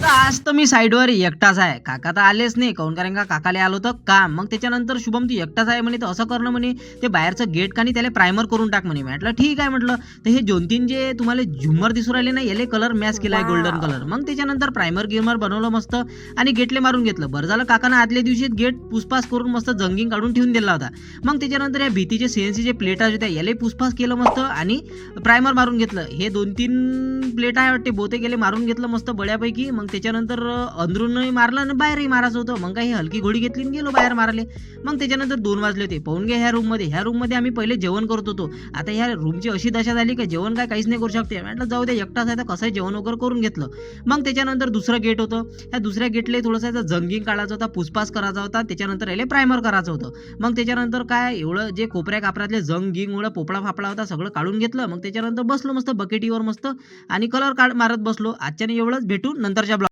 आज तर मी साईडवर एकटाच आहे. काका तर आलेच नाही. काहून कारण का काकाला आलं होतं काम. मग त्याच्यानंतर शुभम तू एकटाच आहे म्हणे, तर असं करणं म्हणे, ते बाहेरचं गेट का नाही त्याला प्रायमर करून टाक म्हणे. मी म्हटलं ठीक आहे म्हटलं. तर हे 2-3 जे तुम्हाला झुम्मर दिसू राहिले ना, याले कलर मॅच केलाय गोल्डन कलर. मग त्याच्यानंतर प्रायमर गिमर बनवलं मस्त आणि गेटले मारून घेतलं. बरं झालं काकानं आदल्या दिवशी गेट पुसपास करून मस्त जंगिंग काढून ठेवून दिला होता. मग त्याच्यानंतर या भीतीचे सीएनसीचे प्लेट होत्या याले पुसपास केलं मस्त आणि प्रायमर मारून घेतलं. हे 2-3 प्लेट आहे वाटते बहुतेक गेले मारून घेतलं मस्त बड्यापैकी. मग त्याच्यानंतर अंदरूनही मारलं आणि बाहेरही मारायचं होतं. मग काही हलकी घोडी घेतली आणि गेलो बाहेर मारले. मग त्याच्यानंतर 2 वाजले होते. पाहून घ्या ह्या रूममध्ये आम्ही पहिले जेवण करत होतो. आता ह्या रूमची अशी दशा झाली की जेवण काय काहीच नाही करू शकते. म्हटलं जाऊ दे एकटाच आहे तर कसंही जेवण वगैरे करून घेतलं. मग त्याच्यानंतर दुसरं गेट होतं. ह्या दुसऱ्या गेटला थोडंसं जंगिंग काढायचं होता, पुसपास करायचा होता. त्याच्यानंतर याला प्रायमर करायचं होतं. मग त्याच्यानंतर काय एवढं जे कोपऱ्या कापऱ्यातले जंग एवढा पोपळा फापळा होता सगळं काढून घेतलं. मग त्याच्यानंतर बसलो मस्त बकेटीवर मस्त आणि कलर मारत बसलो. आजच्याने एवढंच, भेटू नंतरच्या ब्लॉग